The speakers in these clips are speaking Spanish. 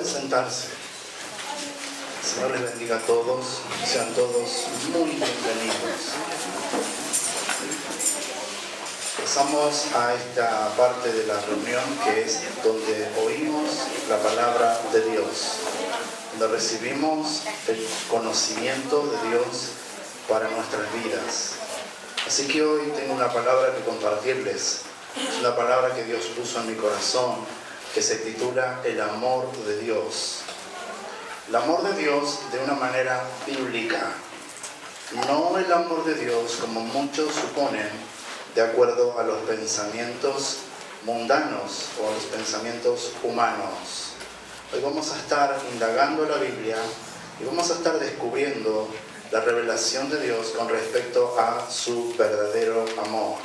Pueden sentarse. El Señor les bendiga a todos. Sean todos muy bienvenidos. Pasamos a esta parte de la reunión que es donde oímos la palabra de Dios, donde recibimos el conocimiento de Dios para nuestras vidas. Así que hoy tengo una palabra que compartirles. Es una palabra que Dios puso en mi corazón, que se titula El amor de Dios. El amor de Dios de una manera bíblica. No el amor de Dios como muchos suponen, de acuerdo a los pensamientos mundanos o a los pensamientos humanos. Hoy vamos a estar indagando la Biblia y vamos a estar descubriendo la revelación de Dios con respecto a su verdadero amor.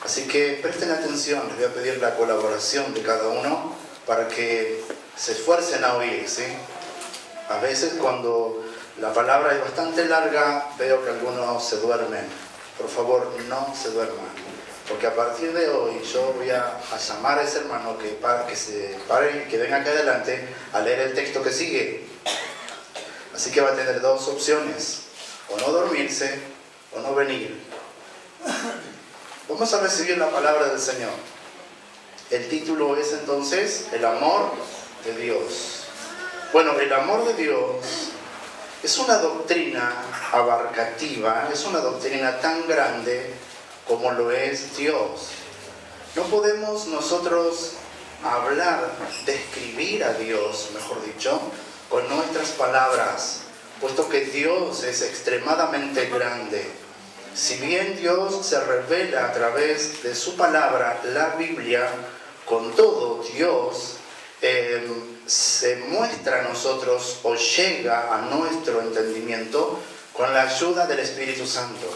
Así que presten atención, les voy a pedir la colaboración de cada uno para que se esfuercen a oír, ¿sí? A veces cuando la palabra es bastante larga, veo que algunos se duermen. Por favor, no se duerman, porque a partir de hoy yo voy a llamar a ese hermano que se pare y que venga acá adelante a leer el texto que sigue. Así que va a tener dos opciones, o no dormirse o no venir. Vamos a recibir la palabra del Señor. El título es entonces El amor de Dios. Bueno, el amor de Dios es una doctrina abarcativa, es una doctrina tan grande como lo es Dios. No podemos nosotros hablar, describir a Dios, mejor dicho, con nuestras palabras, puesto que Dios es extremadamente grande. Si bien Dios se revela a través de su palabra, la Biblia, con todo Dios se muestra a nosotros o llega a nuestro entendimiento con la ayuda del Espíritu Santo.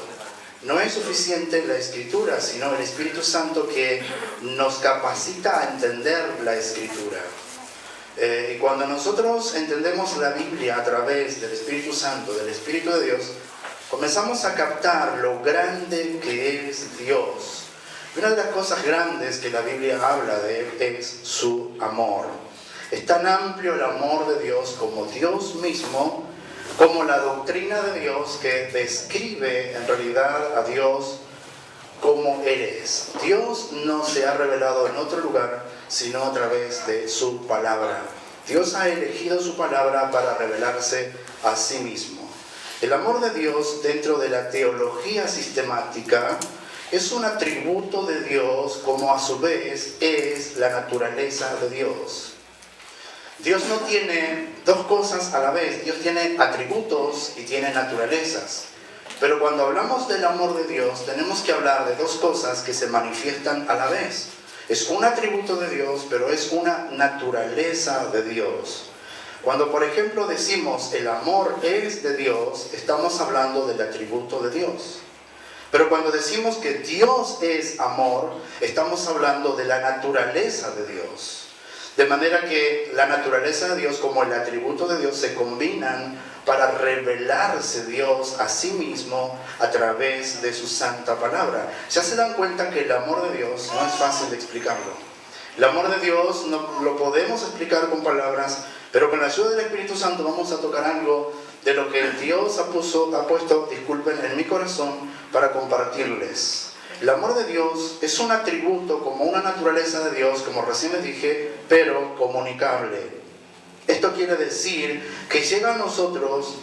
No es suficiente la Escritura, sino el Espíritu Santo que nos capacita a entender la Escritura. Y cuando nosotros entendemos la Biblia a través del Espíritu Santo, del Espíritu de Dios, comenzamos a captar lo grande que es Dios. Y una de las cosas grandes que la Biblia habla de Él es su amor. Es tan amplio el amor de Dios como Dios mismo, como la doctrina de Dios que describe en realidad a Dios como Él es. Dios no se ha revelado en otro lugar, sino a través de su palabra. Dios ha elegido su palabra para revelarse a sí mismo. El amor de Dios dentro de la teología sistemática es un atributo de Dios como a su vez es la naturaleza de Dios. Dios no tiene dos cosas a la vez, Dios tiene atributos y tiene naturalezas. Pero cuando hablamos del amor de Dios tenemos que hablar de dos cosas que se manifiestan a la vez. Es un atributo de Dios, pero es una naturaleza de Dios. Cuando, por ejemplo, decimos el amor es de Dios, estamos hablando del atributo de Dios. Pero cuando decimos que Dios es amor, estamos hablando de la naturaleza de Dios. De manera que la naturaleza de Dios como el atributo de Dios se combinan para revelarse Dios a sí mismo a través de su santa palabra. Ya se dan cuenta que el amor de Dios no es fácil de explicarlo. El amor de Dios no lo podemos explicar con palabras, pero con la ayuda del Espíritu Santo vamos a tocar algo de lo que Dios ha puesto, disculpen, en mi corazón para compartirles. El amor de Dios es un atributo como una naturaleza de Dios, como recién les dije, pero comunicable. Esto quiere decir que llega a nosotros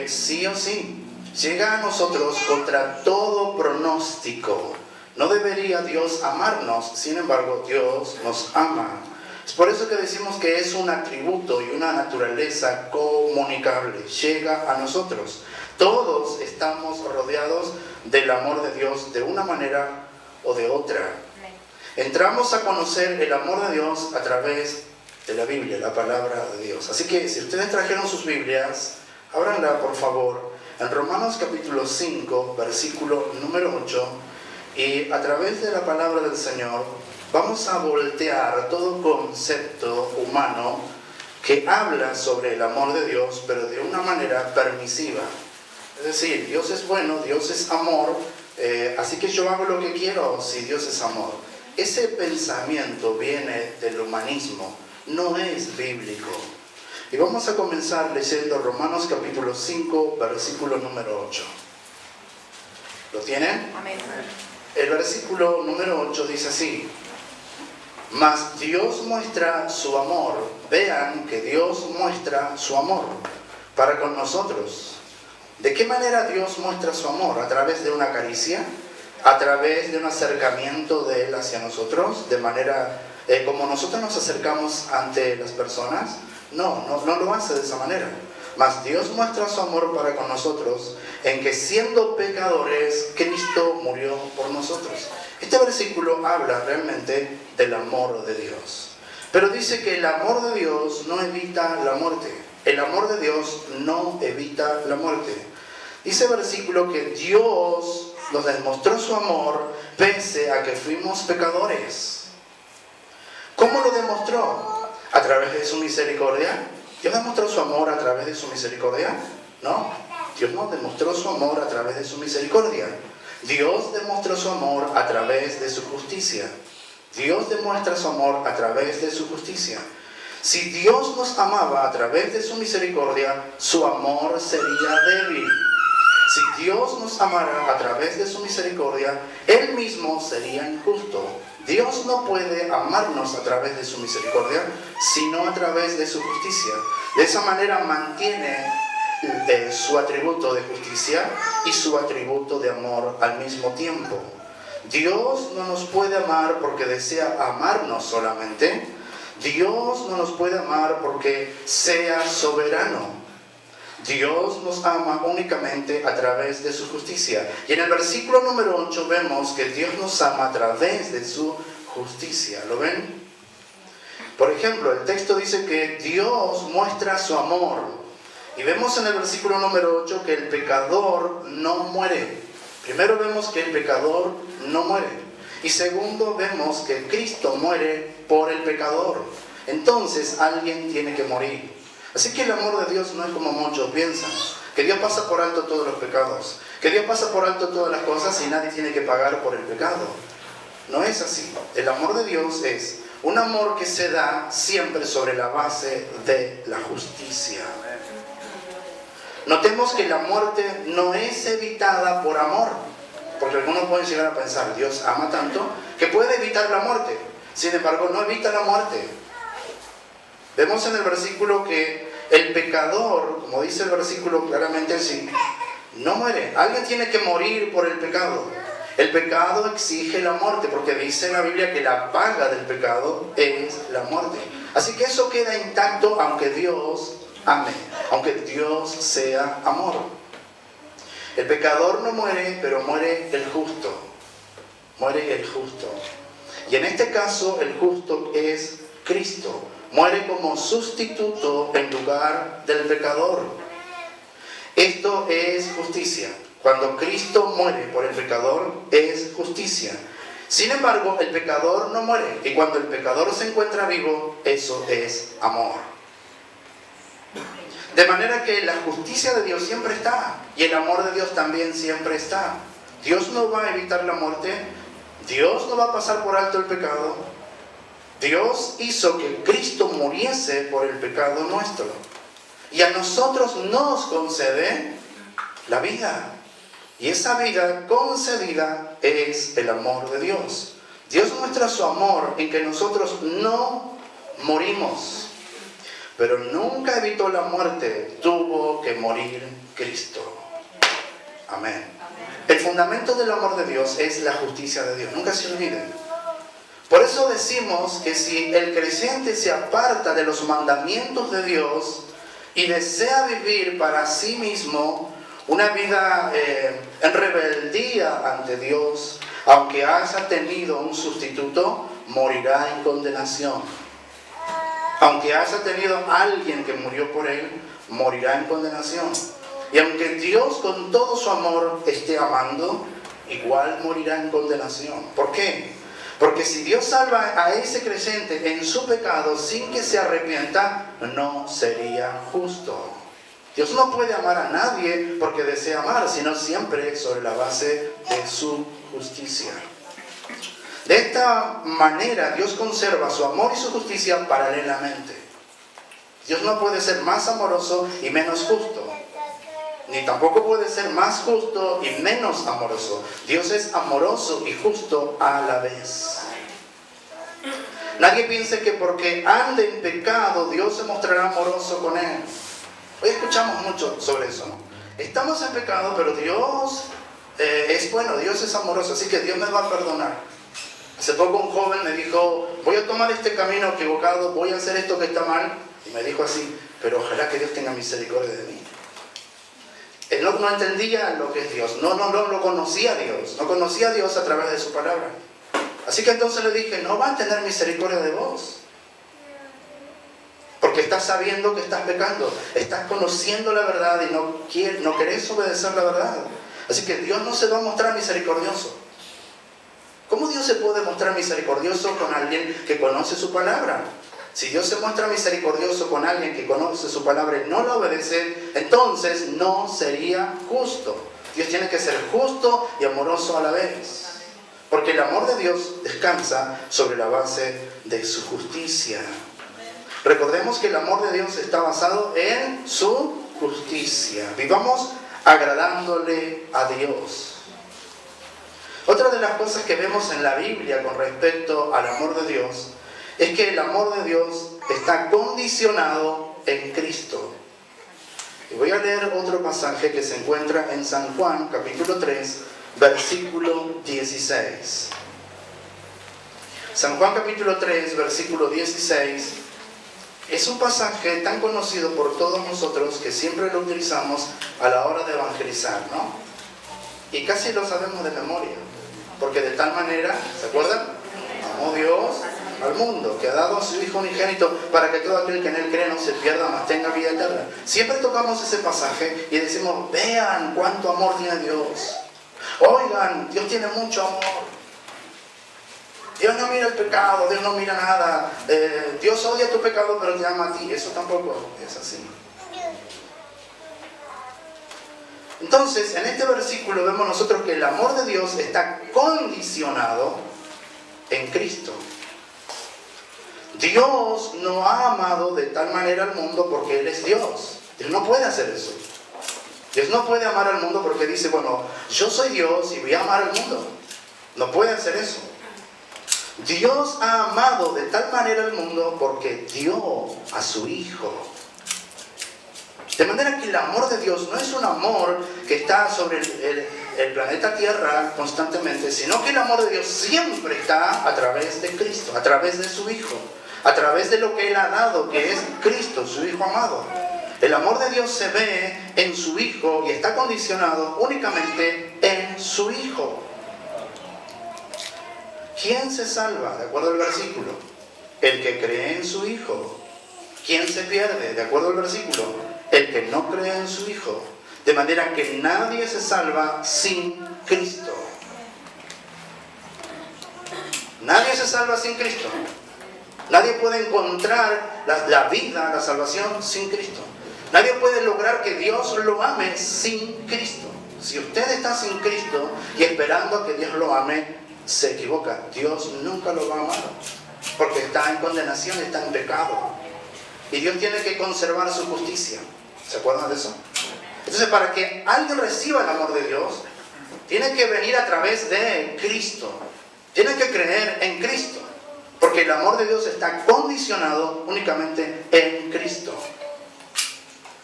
sí o sí, llega a nosotros contra todo pronóstico. No debería Dios amarnos, sin embargo Dios nos ama. Es por eso que decimos que es un atributo y una naturaleza comunicable, llega a nosotros. Todos estamos rodeados del amor de Dios de una manera o de otra. Entramos a conocer el amor de Dios a través de la Biblia, la palabra de Dios. Así que si ustedes trajeron sus Biblias, ábranla por favor en Romanos capítulo 5, versículo número 8, y a través de la palabra del Señor vamos a voltear todo concepto humano que habla sobre el amor de Dios, pero de una manera permisiva. Es decir, Dios es bueno, Dios es amor, así que yo hago lo que quiero si Dios es amor. Ese pensamiento viene del humanismo, no es bíblico. Y vamos a comenzar leyendo Romanos capítulo 5, versículo número 8. ¿Lo tienen? Amén. El versículo número 8 dice así: mas Dios muestra su amor. Vean que Dios muestra su amor para con nosotros. ¿De qué manera Dios muestra su amor? ¿A través de una caricia? ¿A través de un acercamiento de Él hacia nosotros? ¿De manera como nosotros nos acercamos ante las personas? No lo hace de esa manera. Mas Dios muestra su amor para con nosotros en que siendo pecadores, Cristo murió por nosotros. Este versículo habla realmente del amor de Dios. Pero dice que el amor de Dios no evita la muerte. El amor de Dios no evita la muerte. Dice el versículo que Dios nos demostró su amor pese a que fuimos pecadores. ¿Cómo lo demostró? ¿A través de su misericordia? ¿Dios demostró su amor a través de su misericordia? No. Dios no demostró su amor a través de su misericordia. Dios demostró su amor a través de su justicia. Dios demuestra su amor a través de su justicia. Si Dios nos amaba a través de su misericordia, su amor sería débil. Si Dios nos amara a través de su misericordia, Él mismo sería injusto. Dios no puede amarnos a través de su misericordia, sino a través de su justicia. De esa manera mantiene su atributo de justicia y su atributo de amor al mismo tiempo. Dios no nos puede amar porque desea amarnos solamente. Dios no nos puede amar porque sea soberano. Dios nos ama únicamente a través de su justicia. Y en el versículo número 8 vemos que Dios nos ama a través de su justicia. ¿Lo ven? Por ejemplo, el texto dice que Dios muestra su amor. Y vemos en el versículo número 8 que el pecador no muere. Primero vemos que el pecador no muere. Y segundo vemos que Cristo muere por el pecador. Entonces alguien tiene que morir. Así que el amor de Dios no es como muchos piensan, que Dios pasa por alto todos los pecados, que Dios pasa por alto todas las cosas y nadie tiene que pagar por el pecado. No es así. El amor de Dios es un amor que se da siempre sobre la base de la justicia. Notemos que la muerte no es evitada por amor, porque algunos pueden llegar a pensar, Dios ama tanto que puede evitar la muerte. Sin embargo, no evita la muerte. Vemos en el versículo que el pecador, como dice el versículo claramente así, no muere. Alguien tiene que morir por el pecado. El pecado exige la muerte, porque dice la Biblia que la paga del pecado es la muerte. Así que eso queda intacto aunque Dios ame, aunque Dios sea amor. El pecador no muere, pero muere el justo. Muere el justo. Y en este caso el justo es Cristo. Muere como sustituto en lugar del pecador. Esto es justicia. Cuando Cristo muere por el pecador, es justicia. Sin embargo, el pecador no muere. Y cuando el pecador se encuentra vivo, eso es amor. De manera que la justicia de Dios siempre está. Y el amor de Dios también siempre está. Dios no va a evitar la muerte. Dios no va a pasar por alto el pecado. Dios hizo que Cristo muriese por el pecado nuestro. Y a nosotros nos concede la vida. Y esa vida concedida es el amor de Dios. Dios muestra su amor en que nosotros no morimos. Pero nunca evitó la muerte. Tuvo que morir Cristo. Amén. El fundamento del amor de Dios es la justicia de Dios. Nunca se olviden. Por eso decimos que si el creyente se aparta de los mandamientos de Dios y desea vivir para sí mismo una vida en rebeldía ante Dios, aunque haya tenido un sustituto, morirá en condenación. Aunque haya tenido alguien que murió por él, morirá en condenación. Y aunque Dios con todo su amor esté amando, igual morirá en condenación. ¿Por qué? Porque si Dios salva a ese creyente en su pecado sin que se arrepienta, no sería justo. Dios no puede amar a nadie porque desea amar, sino siempre sobre la base de su justicia. De esta manera Dios conserva su amor y su justicia paralelamente. Dios no puede ser más amoroso y menos justo. Ni tampoco puede ser más justo y menos amoroso. Dios es amoroso y justo a la vez. Nadie piense que porque ande en pecado, Dios se mostrará amoroso con él. Hoy escuchamos mucho sobre eso, ¿no? Estamos en pecado, pero Dios es bueno, Dios es amoroso, así que Dios me va a perdonar. Hace poco un joven me dijo, voy a tomar este camino equivocado, voy a hacer esto que está mal. Y me dijo así, pero ojalá que Dios tenga misericordia de mí. Él no entendía lo que es Dios, no conocía a Dios, no conocía a Dios a través de su palabra. Así que entonces le dije, no va a tener misericordia de vos. Porque estás sabiendo que estás pecando, estás conociendo la verdad y no querés obedecer la verdad. Así que Dios no se va a mostrar misericordioso. ¿Cómo Dios se puede mostrar misericordioso con alguien que conoce su palabra? Si Dios se muestra misericordioso con alguien que conoce su palabra y no la obedece, entonces no sería justo. Dios tiene que ser justo y amoroso a la vez. Porque el amor de Dios descansa sobre la base de su justicia. Recordemos que el amor de Dios está basado en su justicia. Vivamos agradándole a Dios. Otra de las cosas que vemos en la Biblia con respecto al amor de Dios es que el amor de Dios está condicionado en Cristo. Y voy a leer otro pasaje que se encuentra en San Juan, capítulo 3, versículo 16. San Juan capítulo 3, versículo 16, es un pasaje tan conocido por todos nosotros que siempre lo utilizamos a la hora de evangelizar, ¿no? Y casi lo sabemos de memoria, porque de tal manera, ¿se acuerdan? Amó Dios al mundo, que ha dado a su Hijo unigénito para que todo aquel que en Él cree no se pierda, mas tenga vida eterna. Siempre tocamos ese pasaje y decimos, vean cuánto amor tiene Dios. Oigan, Dios tiene mucho amor. Dios no mira el pecado, Dios no mira nada. Dios odia tu pecado, pero te ama a ti. Eso tampoco es así. Entonces, en este versículo vemos nosotros que el amor de Dios está condicionado en Cristo. Dios no ha amado de tal manera al mundo porque Él es Dios. Dios no puede hacer eso. Dios no puede amar al mundo porque dice, bueno, yo soy Dios y voy a amar al mundo. No puede hacer eso. Dios ha amado de tal manera al mundo porque dio a su Hijo. De manera que el amor de Dios no es un amor que está sobre el planeta Tierra constantemente, sino que el amor de Dios siempre está a través de Cristo, a través de su Hijo, a través de lo que Él ha dado, que es Cristo, su Hijo amado. El amor de Dios se ve en su Hijo y está condicionado únicamente en su Hijo. ¿Quién se salva? De acuerdo al versículo. El que cree en su Hijo. ¿Quién se pierde? De acuerdo al versículo. El que no cree en su Hijo. De manera que nadie se salva sin Cristo. Nadie se salva sin Cristo. Nadie puede encontrar la vida, la salvación sin Cristo. Nadie puede lograr que Dios lo ame sin Cristo. Si usted está sin Cristo y esperando a que Dios lo ame, se equivoca. Dios nunca lo va a amar. Porque está en condenación, está en pecado. Y Dios tiene que conservar su justicia. ¿Se acuerdan de eso? Entonces, para que alguien reciba el amor de Dios, tiene que venir a través de Cristo. Tiene que creer en Cristo. Porque el amor de Dios está condicionado únicamente en Cristo.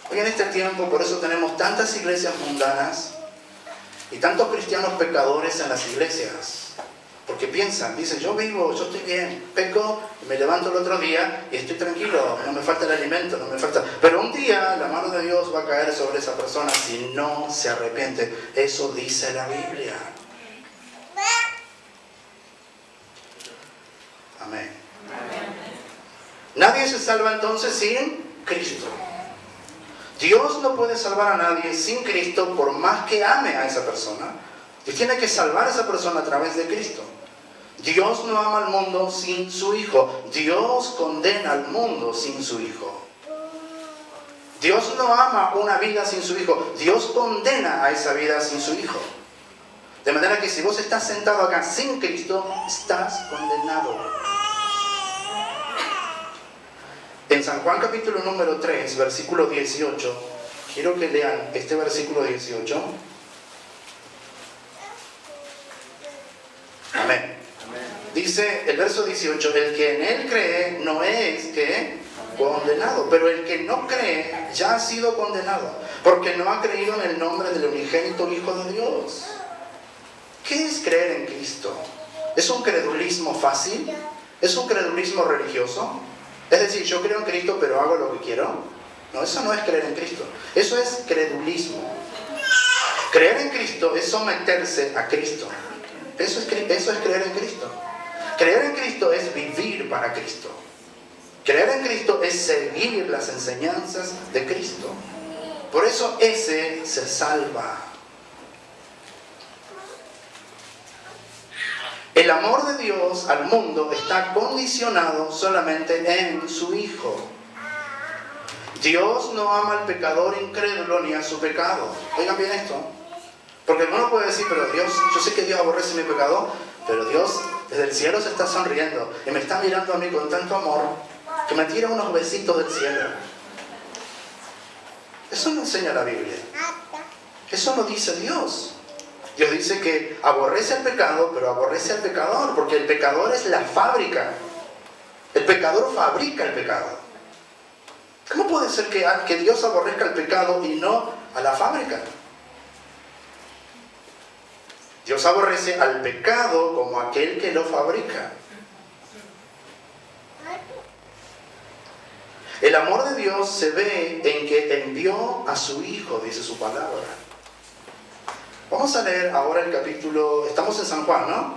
Hoy en este tiempo, por eso tenemos tantas iglesias mundanas y tantos cristianos pecadores en las iglesias. Porque piensan, dicen, yo vivo, yo estoy bien, peco, me levanto el otro día y estoy tranquilo, no me falta el alimento, no me falta... Pero un día la mano de Dios va a caer sobre esa persona si no se arrepiente. Eso dice la Biblia. Amén. Nadie se salva entonces sin Cristo. Dios no puede salvar a nadie sin Cristo por más que ame a esa persona. Dios tiene que salvar a esa persona a través de Cristo. Dios no ama al mundo sin su Hijo. Dios condena al mundo sin su Hijo. Dios no ama una vida sin su Hijo. Dios condena a esa vida sin su Hijo. De manera que si vos estás sentado acá sin Cristo, estás condenado. En San Juan capítulo número 3, versículo 18, quiero que lean este versículo 18. Amén. Dice el verso 18, el que en él cree no es que condenado, pero el que no cree ya ha sido condenado, porque no ha creído en el nombre del unigénito Hijo de Dios. ¿Qué es creer en Cristo? ¿Es un credulismo fácil? ¿Es un credulismo religioso? Es decir, yo creo en Cristo pero hago lo que quiero. No, eso no es creer en Cristo. Eso es credulismo. Creer en Cristo es someterse a Cristo. Eso es creer en Cristo. Creer en Cristo es vivir para Cristo. Creer en Cristo es seguir las enseñanzas de Cristo. Por eso ese se salva. El amor de Dios al mundo está condicionado solamente en su Hijo. Dios no ama al pecador incrédulo ni a su pecado. Oigan bien esto. Porque uno puede decir, pero Dios, yo sé que Dios aborrece mi pecado, pero Dios desde el cielo se está sonriendo y me está mirando a mí con tanto amor que me tira unos besitos del cielo. Eso no enseña la Biblia. Eso no dice Dios. Dios dice que aborrece el pecado, pero aborrece al pecador, porque el pecador es la fábrica. El pecador fabrica el pecado. ¿Cómo puede ser que Dios aborrezca el pecado y no a la fábrica? Dios aborrece al pecado como aquel que lo fabrica. El amor de Dios se ve en que envió a su Hijo, dice su palabra. Vamos a leer ahora el capítulo, estamos en San Juan, ¿no?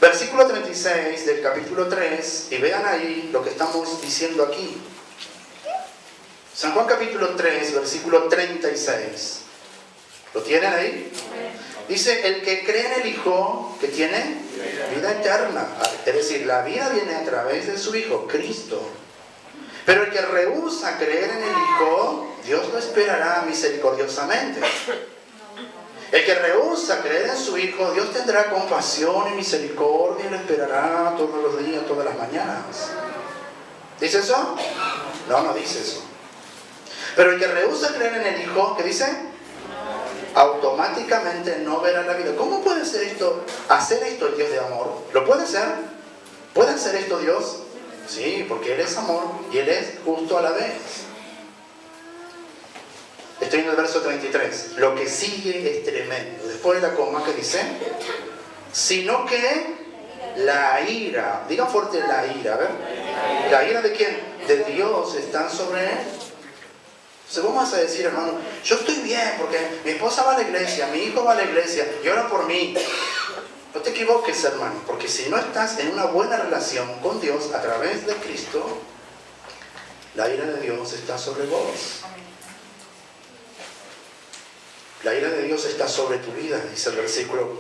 Versículo 36 del capítulo 3, y vean ahí lo que estamos diciendo aquí. San Juan capítulo 3, versículo 36. ¿Lo tienen ahí? Dice, el que cree en el Hijo, que tiene vida eterna. Es decir, la vida viene a través de su Hijo, Cristo. Pero el que rehúsa creer en el Hijo, Dios lo esperará misericordiosamente. El que rehúsa creer en su Hijo, Dios tendrá compasión y misericordia y lo esperará todos los días, todas las mañanas. ¿Dice eso? No, no dice eso. Pero el que rehúsa creer en el Hijo, ¿qué dice? Automáticamente no verá la vida. ¿Cómo puede ser esto, hacer esto el Dios de amor? ¿Lo puede ser? ¿Puede hacer esto Dios? Sí, porque Él es amor y Él es justo a la vez. Estoy en el verso 33. Lo que sigue es tremendo. Después de la coma, ¿qué dice? Sino que la ira, digan fuerte la ira, a ver. ¿La ira de quién? De Dios está sobre él. Entonces vos vas a decir, hermano, yo estoy bien porque mi esposa va a la iglesia, mi hijo va a la iglesia y ora por mí. No te equivoques, hermano, porque si no estás en una buena relación con Dios a través de Cristo, la ira de Dios está sobre vos. La ira de Dios está sobre tu vida, dice el versículo.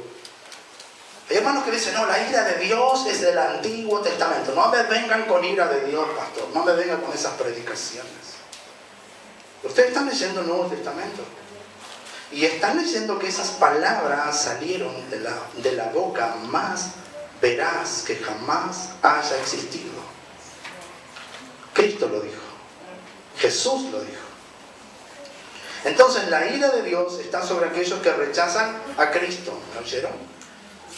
Hay hermanos que dicen, no, la ira de Dios es del Antiguo Testamento. No me vengan con ira de Dios, pastor. No me vengan con esas predicaciones. Ustedes están leyendo el Nuevo Testamento. Y están leyendo que esas palabras salieron de la boca más veraz que jamás haya existido. Cristo lo dijo. Jesús lo dijo. Entonces la ira de Dios está sobre aquellos que rechazan a Cristo. ¿Me oyeron?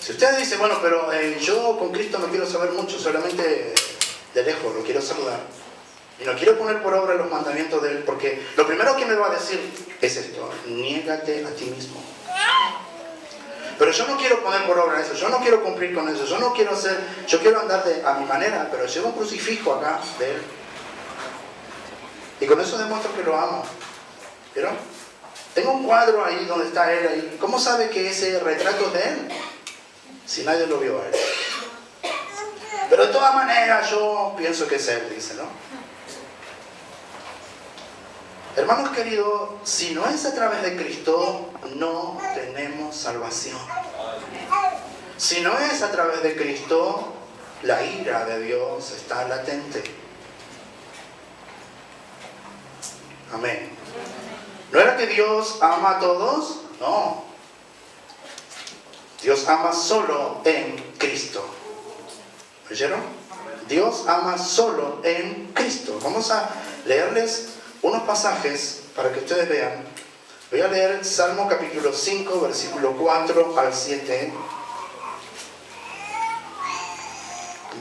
Si ustedes dicen, bueno, pero yo con Cristo no quiero saber mucho, solamente de lejos lo quiero saludar. Y no quiero poner por obra los mandamientos de Él, porque lo primero que me va a decir es esto: niégate a ti mismo. Pero yo no quiero poner por obra eso, yo no quiero cumplir con eso, yo no quiero hacer, yo quiero andar a mi manera, pero llevo un crucifijo acá de Él. Y con eso demuestro que lo amo. ¿Vieron? Tengo un cuadro ahí donde está Él ahí. ¿Cómo sabe que ese retrato es de Él? Si nadie lo vio a Él. Pero de todas maneras yo pienso que es Él, dice, ¿no? Hermanos queridos, si no es a través de Cristo, no tenemos salvación. Si no es a través de Cristo, la ira de Dios está latente. Amén. ¿No era que Dios ama a todos? No. Dios ama solo en Cristo. ¿Oyeron? Dios ama solo en Cristo. Vamos a leerles unos pasajes para que ustedes vean. Voy a leer Salmo capítulo 5, versículo 4 al 7.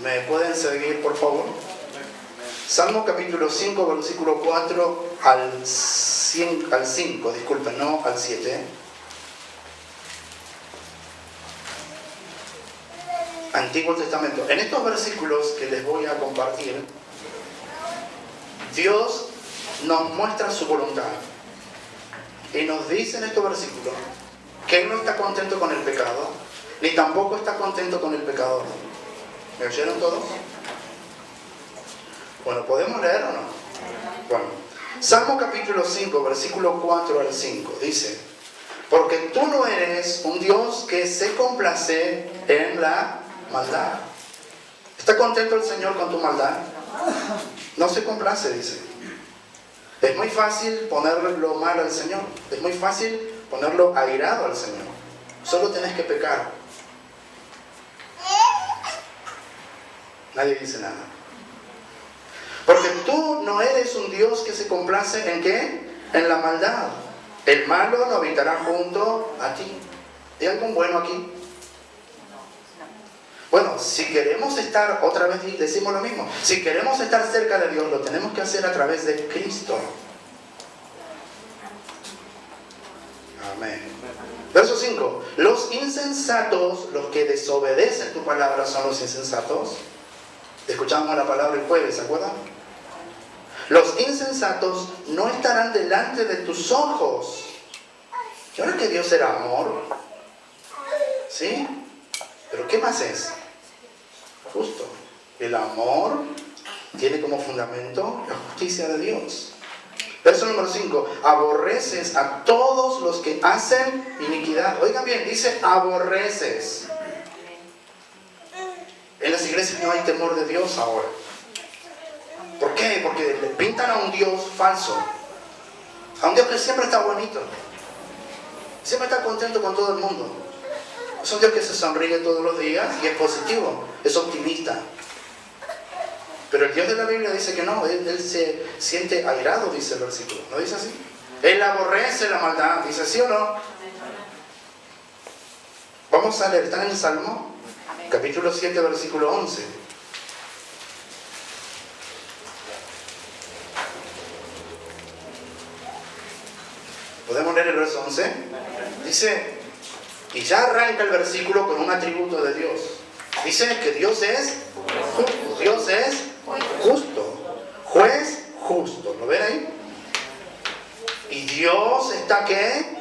¿Me pueden seguir, por favor? Salmo capítulo 5, versículo 4 al 5, disculpen, no al 7. Antiguo Testamento. En estos versículos que les voy a compartir, Dios nos muestra su voluntad. Y nos dice en estos versículos que Él no está contento con el pecado, ni tampoco está contento con el pecador. ¿Me oyeron todos? Bueno, ¿podemos leer o no? Bueno, Salmo capítulo 5, versículo 4 al 5, dice: porque tú no eres un Dios que se complace en la maldad. ¿Está contento el Señor con tu maldad? No se complace, dice. Es muy fácil ponerlo mal al Señor. Es muy fácil ponerlo airado al Señor. Solo tenés que pecar. Nadie dice nada. Porque tú no eres un Dios que se complace ¿en qué? En la maldad. El malo no habitará junto a ti. ¿Hay algún bueno aquí? Bueno, si queremos estar, otra vez decimos lo mismo, si queremos estar cerca de Dios, lo tenemos que hacer a través de Cristo. Amén. Verso 5. Los insensatos, los que desobedecen tu palabra, son los insensatos. Escuchamos la palabra el jueves, ¿se acuerdan? Los insensatos no estarán delante de tus ojos. ¿Y ahora que Dios era amor? ¿Sí? ¿Pero qué más es? Justo. El amor tiene como fundamento la justicia de Dios. Verso número 5. Aborreces a todos los que hacen iniquidad. Oigan bien, dice aborreces. En las iglesias no hay temor de Dios ahora. ¿Por qué? Porque le pintan a un Dios falso. A un Dios que siempre está bonito. Siempre está contento con todo el mundo. Es un Dios que se sonríe todos los días y es positivo, es optimista. Pero el Dios de la Biblia dice que no, Él se siente airado, dice el versículo. ¿No dice así? Él aborrece la maldad, dice sí o no. Vamos a leer, ¿están en el Salmo? Capítulo 7, versículo 11. ¿Podemos leer el verso 11? Dice, y ya arranca el versículo con un atributo de Dios. Dice que Dios es justo. Dios es justo. Juez justo. ¿Lo ven ahí? ¿Y Dios está qué?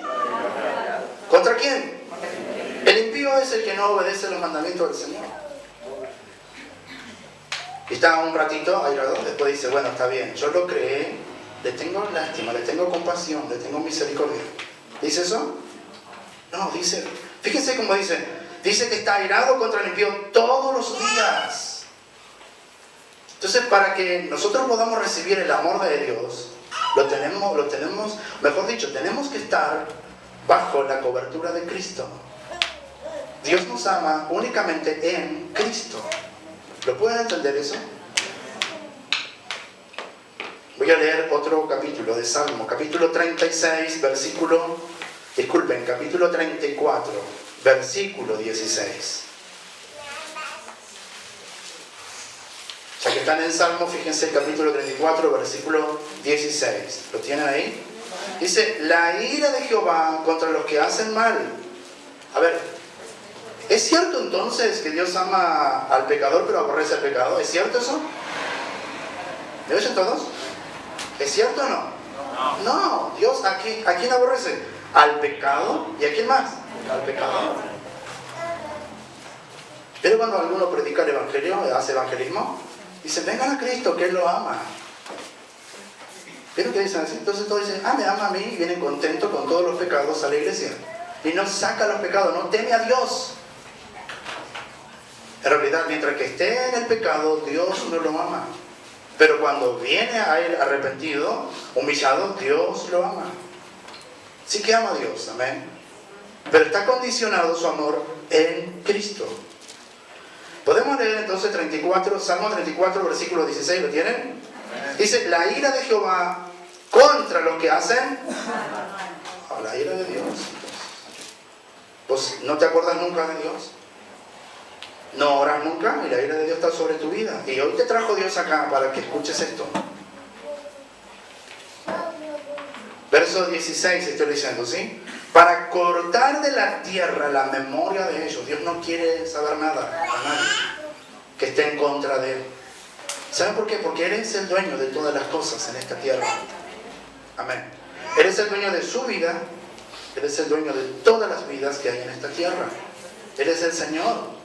¿Contra quién? El impío es el que no obedece los mandamientos del Señor. Y está un ratito airado, después dice, bueno, está bien, yo lo creé, le tengo lástima, le tengo compasión, le tengo misericordia. ¿Dice eso? No, dice, fíjense cómo dice que está airado contra el impío todos los días. Entonces, para que nosotros podamos recibir el amor de Dios, lo tenemos, mejor dicho, tenemos que estar bajo la cobertura de Cristo. Dios nos ama únicamente en Cristo. ¿Lo pueden entender eso? Voy a leer otro capítulo de Salmo, capítulo 36, capítulo 34, versículo 16. Ya que están en Salmo, fíjense el capítulo 34, versículo 16. ¿Lo tienen ahí? Dice, la ira de Jehová contra los que hacen mal. A ver, ¿es cierto entonces que Dios ama al pecador pero aborrece al pecado? ¿Es cierto eso? ¿Me oyen todos? ¿Es cierto o no? No, Dios ¿a quién aborrece? Al pecado. ¿Y a quién más? Al pecador. Pero cuando alguno predica el evangelio, hace evangelismo, dice, vengan a Cristo, que Él lo ama. ¿Pero qué dicen así? Entonces todos dicen, me ama a mí, y vienen contentos con todos los pecados a la iglesia. Y no saca los pecados, no teme a Dios. En realidad, mientras que esté en el pecado, Dios no lo ama. Pero cuando viene a Él arrepentido, humillado, Dios lo ama. Sí que ama a Dios, amén. Pero está condicionado su amor en Cristo. Podemos leer entonces 34, Salmo 34, versículo 16, ¿lo tienen? Dice, la ira de Jehová contra los que hacen la ira de Dios. ¿Vos no te acuerdas nunca de Dios? ¿No oras nunca? Y la ira de Dios está sobre tu vida. Y hoy te trajo Dios acá para que escuches esto. Verso 16 estoy diciendo, ¿sí? Para cortar de la tierra la memoria de ellos. Dios no quiere saber nada a nadie que esté en contra de Él. ¿Saben por qué? Porque Él es el dueño de todas las cosas en esta tierra. Amén. Él es el dueño de su vida. Él es el dueño de todas las vidas que hay en esta tierra. Él es el Señor.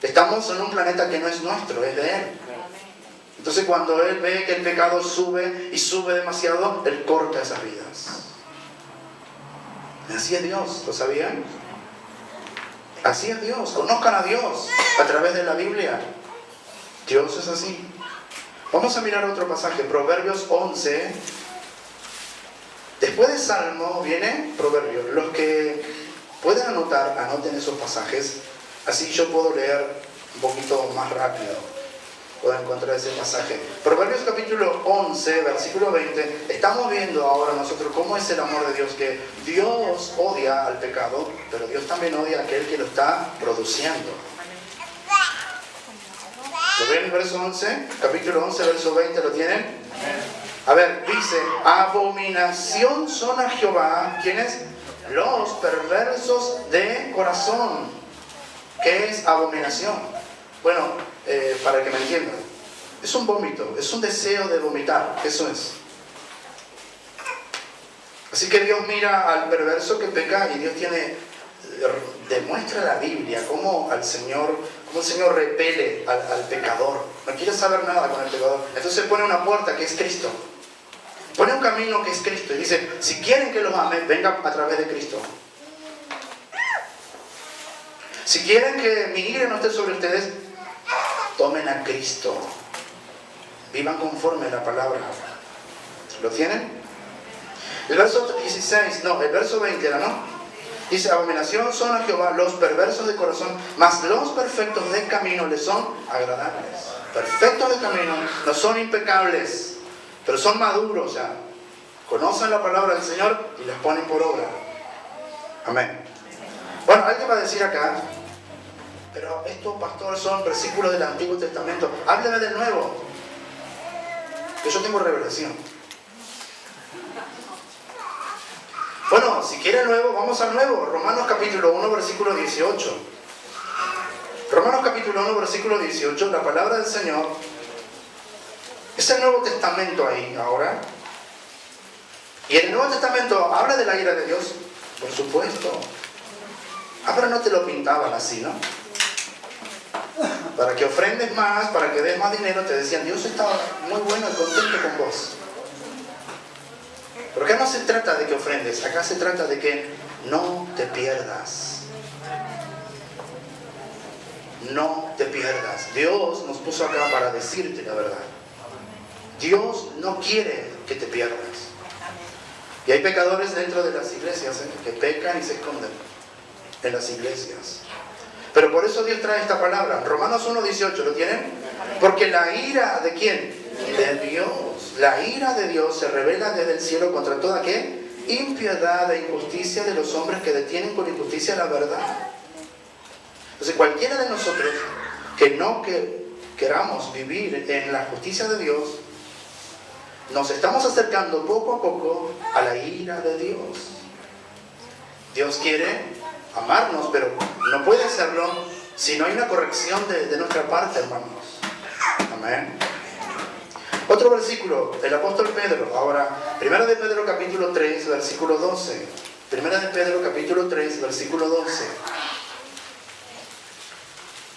Estamos en un planeta que no es nuestro, es de Él. Entonces cuando Él ve que el pecado sube y sube demasiado, Él corta esas vidas. Así es Dios, ¿lo sabían? Así es Dios, conozcan a Dios a través de la Biblia. Dios es así. Vamos a mirar otro pasaje, Proverbios 11. Después de Salmo viene Proverbios. Los que pueden anotar, anoten esos pasajes. Así yo puedo leer un poquito más rápido. Puedo encontrar ese pasaje. Proverbios capítulo 11, versículo 20. Estamos viendo ahora nosotros cómo es el amor de Dios. Que Dios odia al pecado, pero Dios también odia a aquel que lo está produciendo. ¿Lo ven el verso 11? Capítulo 11, verso 20, ¿lo tienen? A ver, dice, abominación son a Jehová, ¿quiénes? Los perversos de corazón. ¿Qué es abominación? Bueno, para que me entiendan, es un vómito, es un deseo de vomitar, eso es. Así que Dios mira al perverso que peca y Dios demuestra la Biblia cómo el Señor repele al pecador. No quiere saber nada con el pecador. Entonces pone una puerta que es Cristo. Pone un camino que es Cristo y dice, si quieren que los ame, vengan a través de Cristo. Si quieren que mi ira no esté sobre ustedes, tomen a Cristo. Vivan conforme a la palabra. ¿Lo tienen? El verso 16, no, el verso 20 era, ¿no? Dice, abominación son a Jehová los perversos de corazón, mas los perfectos de camino les son agradables. Perfectos de camino, no son impecables, pero son maduros ya. Conocen la palabra del Señor y las ponen por obra. Amén. Bueno, alguien va a decir acá, pero estos, pastor, son versículos del Antiguo Testamento. Hábleme del Nuevo, que yo tengo revelación. Bueno, si quiere el Nuevo, vamos al Nuevo. Romanos capítulo 1, versículo 18. Romanos capítulo 1, versículo 18, la palabra del Señor. Es el Nuevo Testamento ahí, ahora. Y en el Nuevo Testamento habla de la ira de Dios, por supuesto. Ah, pero no te lo pintaban así, ¿no? Para que ofrendes más, para que des más dinero, te decían, Dios está muy bueno y contento con vos. Pero acá no se trata de que ofrendes, acá se trata de que no te pierdas. No te pierdas. Dios nos puso acá para decirte la verdad. Dios no quiere que te pierdas. Y hay pecadores dentro de las iglesias, que pecan y se esconden en las iglesias. Pero por eso Dios trae esta palabra. Romanos 1:18, ¿lo tienen? Porque la ira ¿de quién? De Dios. La ira de Dios se revela desde el cielo contra toda ¿qué? Impiedad e injusticia de los hombres que detienen con injusticia la verdad. Entonces cualquiera de nosotros que no queramos vivir en la justicia de Dios, nos estamos acercando poco a poco a la ira de Dios. Dios quiere amarnos, pero no puede hacerlo si no hay una corrección de nuestra parte, hermanos. Amén. Otro versículo, el apóstol Pedro. Ahora, 1 de Pedro capítulo 3, versículo 12. 1 de Pedro capítulo 3, versículo 12.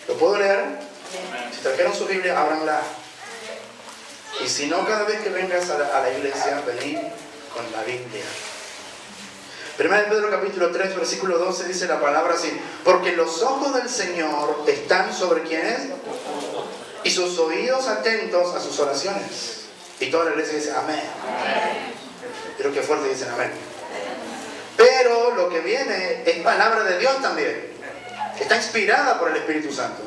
¿Lo puedo leer? Si trajeron su Biblia, ábranla. Y si no, cada vez que vengas a la iglesia, vení con la Biblia. 1 de Pedro capítulo 3, versículo 12 dice la palabra así: porque los ojos del Señor están sobre ¿quiénes? Y sus oídos atentos a sus oraciones. Y toda la iglesia dice amén. Creo que fuerte dicen amén. Pero lo que viene es palabra de Dios también. Está inspirada por el Espíritu Santo.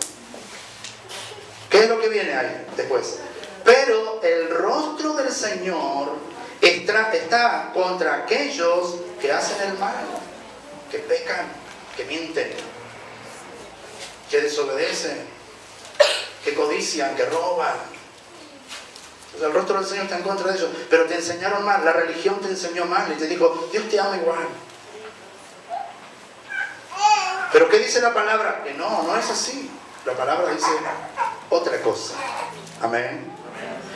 ¿Qué es lo que viene ahí después? Pero el rostro del Señor está contra aquellos que hacen el mal, que pecan, que mienten, que desobedecen, que codician, que roban. Entonces, el rostro del Señor está en contra de ellos. Pero te enseñaron mal, la religión te enseñó mal y te dijo, Dios te ama igual. Pero ¿qué dice la palabra? Que no es así. La palabra dice otra cosa. Amén.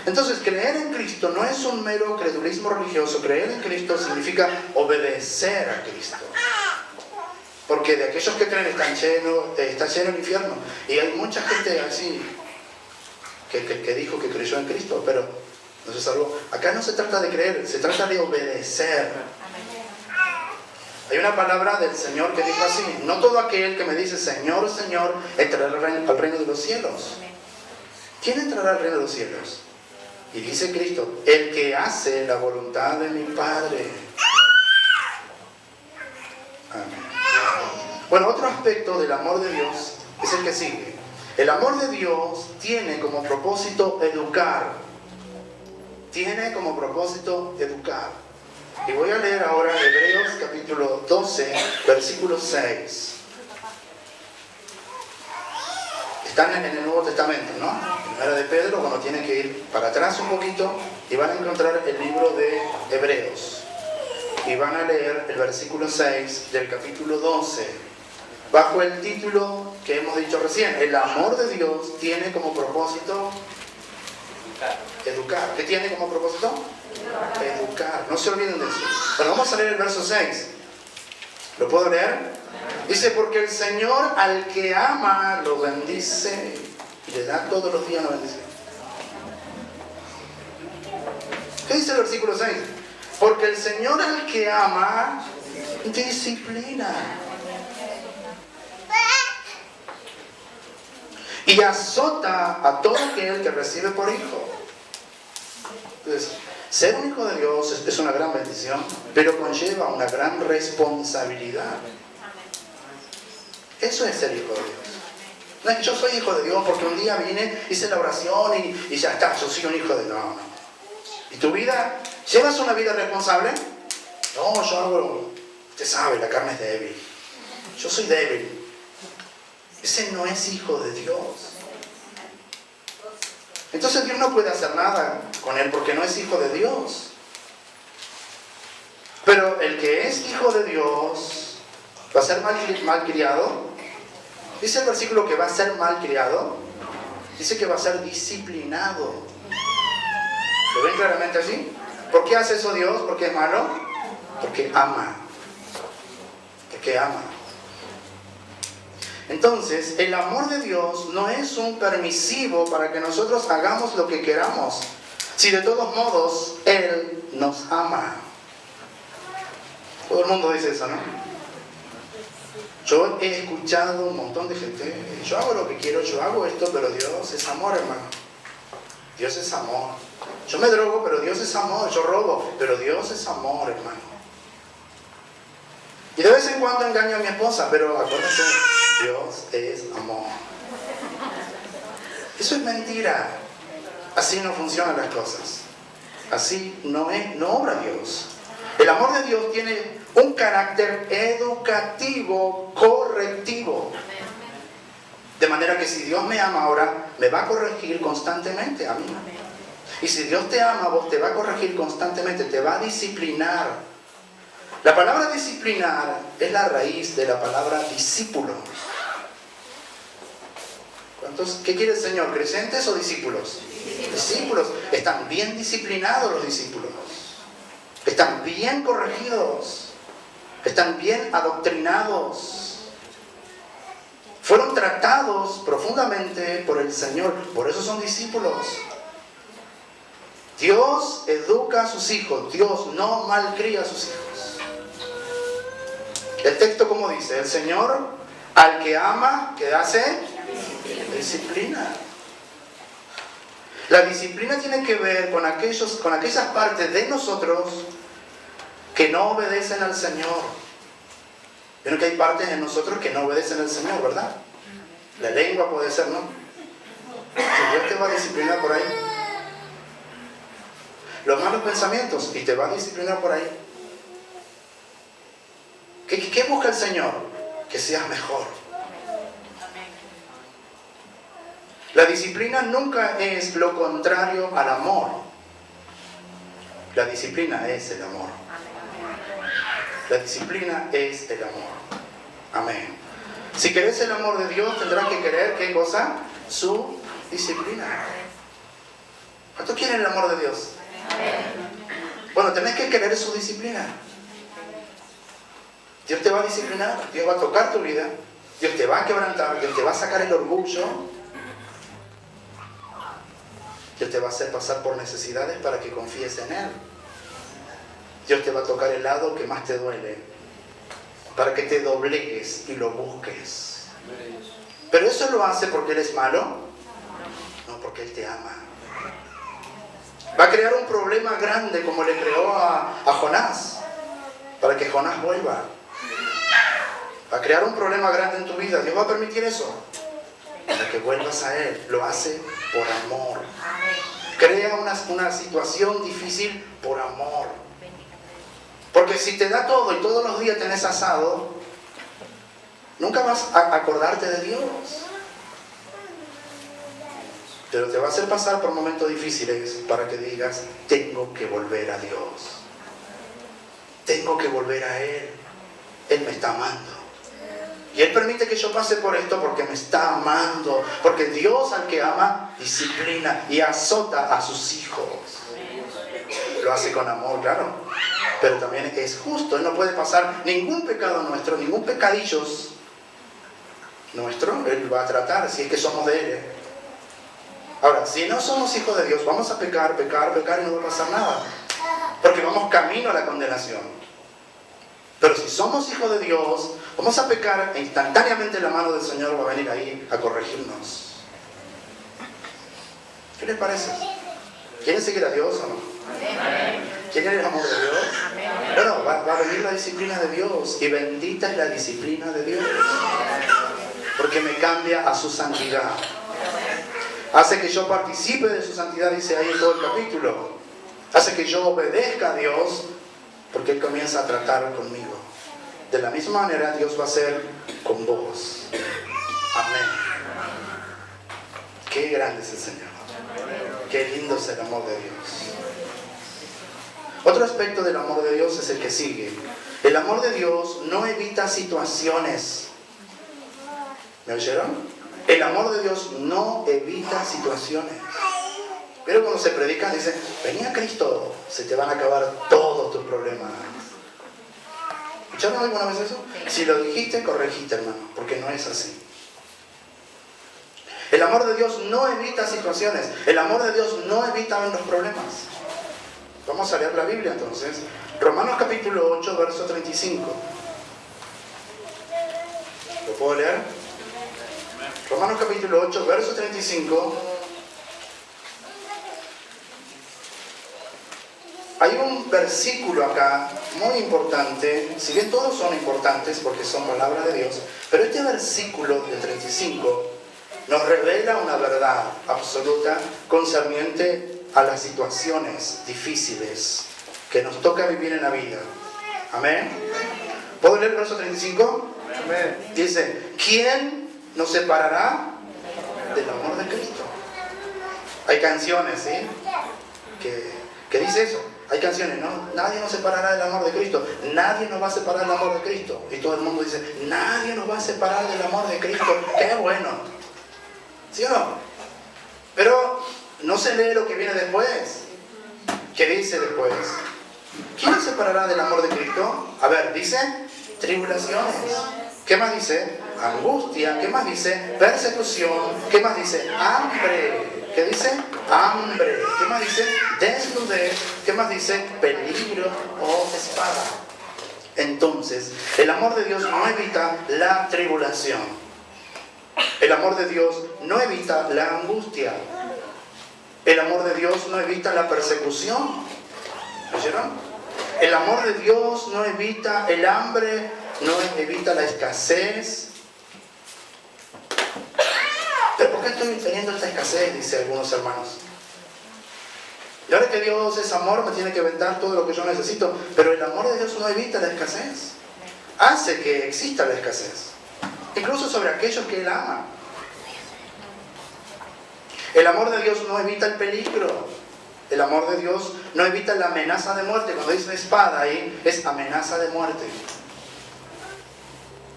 Entonces, creer en Cristo no es un mero credulismo religioso. Creer en Cristo significa obedecer a Cristo. Porque de aquellos que creen está lleno el infierno. Y hay mucha gente así que dijo que creyó en Cristo, pero no se salvó. Acá no se trata de creer, se trata de obedecer. Hay una palabra del Señor que dijo así: no todo aquel que me dice Señor, Señor, entrará al reino de los cielos. ¿Quién entrará al reino de los cielos? Y dice Cristo: el que hace la voluntad de mi Padre. Amén. Bueno, otro aspecto del amor de Dios es el que sigue. El amor de Dios tiene como propósito educar. Tiene como propósito educar. Y voy a leer ahora Hebreos capítulo 12, versículo 6. Están en el Nuevo Testamento, ¿no? Primera de Pedro, cuando tienen que ir para atrás un poquito, y van a encontrar el libro de Hebreos. Y van a leer el versículo 6 del capítulo 12. Bajo el título que hemos dicho recién, el amor de Dios tiene como propósito educar. ¿Qué tiene como propósito? Educar. No se olviden de eso. Bueno, vamos a leer el verso 6. ¿Lo puedo leer? Dice: porque el Señor al que ama lo bendice y le da todos los días la bendición. ¿Qué dice el versículo 6? Porque el Señor al que ama disciplina y azota a todo aquel que recibe por hijo. Entonces, ser un hijo de Dios es una gran bendición, pero conlleva una gran responsabilidad. Eso es ser hijo de Dios. No es que yo soy hijo de Dios porque un día vine, hice la oración y ya está, yo soy un hijo de Dios. No. ¿Y tu vida? ¿Llevas una vida responsable? No, yo hago, usted sabe, la carne es débil. Yo soy débil. Ese no es hijo de Dios. Entonces Dios no puede hacer nada con él porque no es hijo de Dios. Pero el que es hijo de Dios va a ser malcriado. Dice el versículo que va a ser malcriado. Dice que va a ser disciplinado. ¿Lo ven claramente así? ¿Por qué hace eso Dios? ¿Por qué es malo? Porque ama. Porque ama. Entonces, el amor de Dios no es un permisivo para que nosotros hagamos lo que queramos. Si de todos modos Él nos ama. Todo el mundo dice eso, ¿no? Yo he escuchado un montón de gente: yo hago lo que quiero, yo hago esto, pero Dios es amor, hermano. Dios es amor. Yo me drogo, pero Dios es amor. Yo robo, pero Dios es amor, hermano. Y de vez en cuando engaño a mi esposa, pero acuérdense, Dios es amor. Eso es mentira. Así no funcionan las cosas. Así no obra Dios. El amor de Dios tiene un carácter educativo, correctivo. De manera que si Dios me ama ahora, me va a corregir constantemente a mí. Y si Dios te ama, vos te va a corregir constantemente, te va a disciplinar. La palabra disciplinar es la raíz de la palabra discípulo. ¿Qué quiere el Señor? ¿Creyentes o discípulos? Discípulos. Están bien disciplinados los discípulos. Están bien corregidos. Están bien adoctrinados. Fueron tratados profundamente por el Señor. Por eso son discípulos. Dios educa a sus hijos. Dios no malcría a sus hijos. El texto, como dice, el Señor al que ama, ¿qué hace? Disciplina. La disciplina tiene que ver con aquellas partes de nosotros que no obedecen al Señor. Vieron que hay partes en nosotros que no obedecen al Señor, ¿verdad? La lengua puede ser, ¿no? Y Dios te va a disciplinar por ahí. Los malos pensamientos, y te va a disciplinar por ahí. ¿Qué busca el Señor? Que seas mejor. La disciplina nunca es lo contrario al amor. La disciplina es el amor. La disciplina es el amor. Amén. Si querés el amor de Dios, tendrás que querer, ¿qué cosa? Su disciplina. ¿Cuántos quieren el amor de Dios? Bueno, tenés que querer su disciplina. Dios te va a disciplinar, Dios va a tocar tu vida, Dios te va a quebrantar, Dios te va a sacar el orgullo, Dios te va a hacer pasar por necesidades para que confíes en Él. Dios te va a tocar el lado que más te duele, para que te doblegues y lo busques. ¿Pero eso lo hace porque Él es malo? No, porque Él te ama. Va a crear un problema grande como le creó a Jonás, para que Jonás vuelva. Va a crear un problema grande en tu vida. Dios va a permitir eso para que vuelvas a Él. Lo hace por amor. Crea una situación difícil por amor. Porque si te da todo y todos los días tenés asado, nunca vas a acordarte de Dios. Pero te va a hacer pasar por momentos difíciles para que digas, tengo que volver a Dios. Tengo que volver a Él. Él me está amando. Y Él permite que yo pase por esto porque me está amando. Porque Dios al que ama, disciplina y azota a sus hijos. Lo hace con amor, claro. Pero también es justo. Él no puede pasar ningún pecado nuestro, ningún pecadillo nuestro. Él va a tratar si es que somos de Él. Ahora, si no somos hijos de Dios, vamos a pecar y no va a pasar nada. Porque vamos camino a la condenación. Pero si somos hijos de Dios, vamos a pecar e instantáneamente la mano del Señor va a venir ahí a corregirnos. ¿Qué les parece? ¿Quieren seguir a Dios o no? ¿Quieren el amor de Dios? Bueno, va a venir la disciplina de Dios. Y bendita es la disciplina de Dios. Porque me cambia a su santidad. Hace que yo participe de su santidad, dice ahí en todo el capítulo. Hace que yo obedezca a Dios, porque Él comienza a tratar conmigo. De la misma manera Dios va a hacer con vos. Amén. Qué grande es el Señor. Qué lindo es el amor de Dios. Otro aspecto del amor de Dios es el que sigue. El amor de Dios no evita situaciones. ¿Me oyeron? El amor de Dios no evita situaciones. Pero cuando se predica, dice, vení a Cristo, se te van a acabar todos tus problemas. ¿Escucharon alguna vez eso? Si lo dijiste, corregiste, hermano, porque no es así. El amor de Dios no evita situaciones. El amor de Dios no evita los problemas. Vamos a leer la Biblia entonces. Romanos capítulo 8, verso 35. ¿Lo puedo leer? Romanos capítulo 8, verso 35. Hay un versículo acá muy importante, si bien todos son importantes porque son palabras de Dios, pero este versículo del 35 nos revela una verdad absoluta concerniente a las situaciones difíciles que nos toca vivir en la vida. Amén. ¿Puedo leer el verso 35? Amén. Dice, ¿quién nos separará del amor de Cristo? Hay canciones, ¿sí? que dice eso. Hay canciones, ¿no? Nadie nos separará del amor de Cristo. Nadie nos va a separar del amor de Cristo. Y todo el mundo dice, nadie nos va a separar del amor de Cristo. ¡Qué bueno! ¿Sí o no? Pero no se lee lo que viene después. ¿Qué dice después? ¿Quién nos separará del amor de Cristo? A ver, dice tribulaciones. ¿Qué más dice? Angustia. ¿Qué más dice? Persecución. ¿Qué más dice? Hambre. ¿Qué dice? Hambre. ¿Qué más dice? Desnudez. ¿Qué más dice? Peligro o espada. Entonces, el amor de Dios no evita la tribulación. El amor de Dios no evita la angustia. El amor de Dios no evita la persecución. ¿Oyeron? El amor de Dios no evita el hambre, no evita la escasez. ¿Pero por qué estoy teniendo esta escasez, dice algunos hermanos. Y ahora que Dios es amor, me tiene que vendar todo lo que yo necesito. Pero el amor de Dios no evita la escasez. Hace que exista la escasez. Incluso sobre aquellos que Él ama. El amor de Dios no evita el peligro. El amor de Dios no evita la amenaza de muerte. Cuando dice espada ahí, es amenaza de muerte.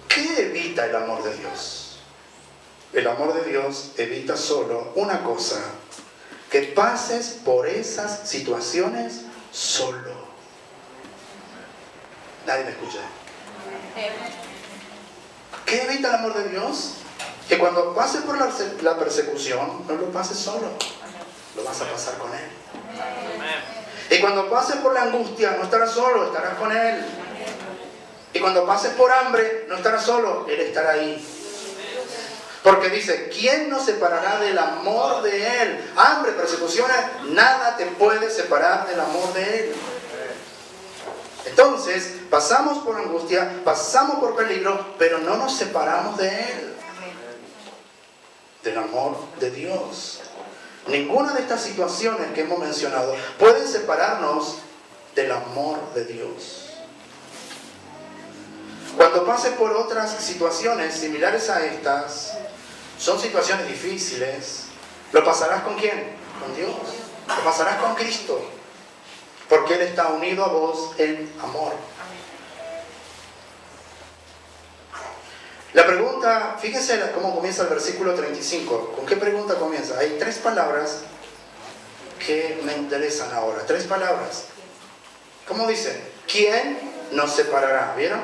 ¿Qué evita el amor de Dios? El amor de Dios evita solo una cosa: que pases por esas situaciones solo. Nadie me escucha. ¿Qué evita el amor de Dios? Que cuando pases por la persecución, no lo pases solo. Lo vas a pasar con Él. Y cuando pases por la angustia, no estarás solo, estarás con Él. Y cuando pases por hambre, no estarás solo, Él estará ahí. Porque dice, ¿quién nos separará del amor de Él? Hambre, persecuciones, nada te puede separar del amor de Él. Entonces, pasamos por angustia, pasamos por peligro, pero no nos separamos de Él. Del amor de Dios. Ninguna de estas situaciones que hemos mencionado pueden separarnos del amor de Dios. Cuando pases por otras situaciones similares a estas, son situaciones difíciles, ¿lo pasarás con quién? Con Dios. Lo pasarás con Cristo. Porque Él está unido a vos en amor. La pregunta, fíjense cómo comienza el versículo 35. ¿Con qué pregunta comienza? Hay 3 palabras que me interesan ahora. 3 palabras. ¿Cómo dice? ¿Quién nos separará? ¿Vieron?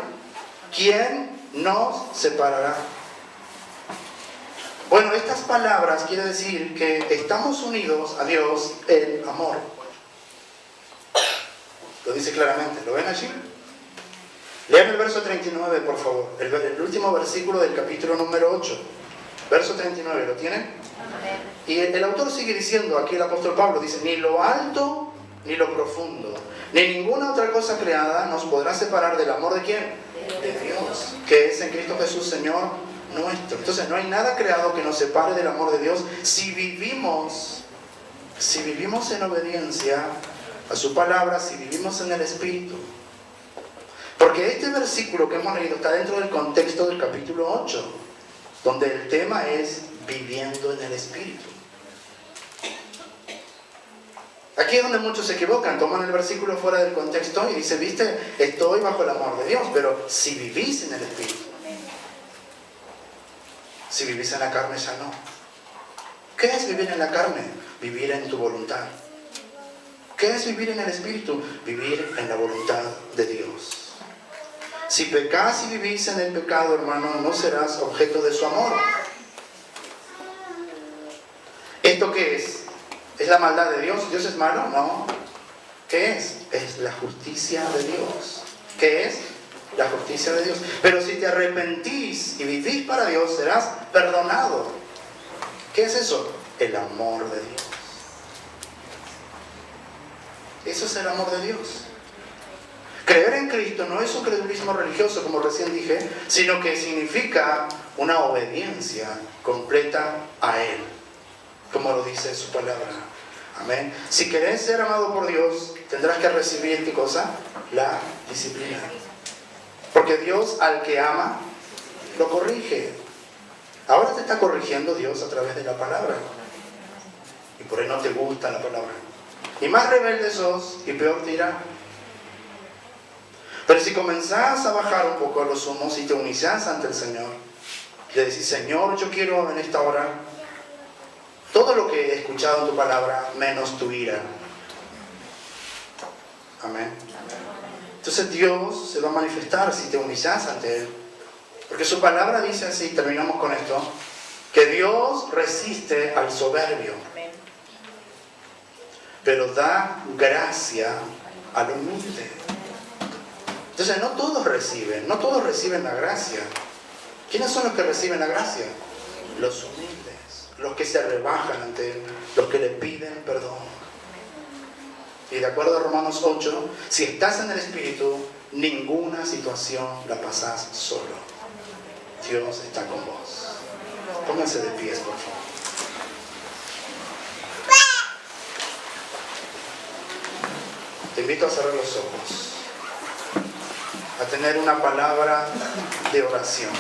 ¿Quién nos separará? Bueno, estas palabras quiere decir que estamos unidos a Dios en amor. Lo dice claramente. ¿Lo ven allí? Lean el verso 39, por favor. El último versículo del capítulo número 8. Verso 39, ¿lo tienen? Y el autor sigue diciendo, aquí el apóstol Pablo dice, ni lo alto ni lo profundo, ni ninguna otra cosa creada nos podrá separar del amor de ¿quién? De Dios, que es en Cristo Jesús, Señor nuestro. Entonces no hay nada creado que nos separe del amor de Dios si vivimos en obediencia a su palabra, si vivimos en el Espíritu. Porque este versículo que hemos leído está dentro del contexto del capítulo 8, donde el tema es viviendo en el Espíritu. Aquí es donde muchos se equivocan, toman el versículo fuera del contexto y dicen, viste, estoy bajo el amor de Dios, pero si vivís en el Espíritu. Si vivís en la carne ya no. ¿Qué es vivir en la carne? Vivir en tu voluntad. ¿Qué es vivir en el Espíritu? Vivir en la voluntad de Dios. Si pecás y vivís en el pecado, hermano, no serás objeto de su amor. ¿Esto qué es? ¿Es la maldad de Dios? ¿Dios es malo? No. ¿Qué es? Es la justicia de Dios. ¿Qué es? La justicia de Dios. Pero si te arrepentís y vivís para Dios, serás perdonado. ¿Qué es eso? El amor de Dios. Eso es el amor de Dios. Creer en Cristo no es un credulismo religioso, como recién dije, sino que significa una obediencia completa a Él, como lo dice su palabra. Amén. Si querés ser amado por Dios, tendrás que recibir ¿qué cosa? La disciplina. Porque Dios al que ama, lo corrige. Ahora te está corrigiendo Dios a través de la palabra. Y por ahí no te gusta la palabra. Y más rebelde sos, y peor te irá. Pero si comenzás a bajar un poco a los humos y te humillás ante el Señor, le decís, Señor, yo quiero en esta hora todo lo que he escuchado en tu palabra, menos tu ira. Amén. Entonces Dios se va a manifestar si te humillás ante Él. Porque su palabra dice así, terminamos con esto, que Dios resiste al soberbio, pero da gracia al humilde. Entonces no todos reciben la gracia. ¿Quiénes son los que reciben la gracia? Los humildes, los que se rebajan ante Él, los que le piden perdón. Y de acuerdo a Romanos 8, si estás en el Espíritu, ninguna situación la pasás solo. Dios está con vos. Pónganse de pies, por favor. Te invito a cerrar los ojos, a tener una palabra de oración.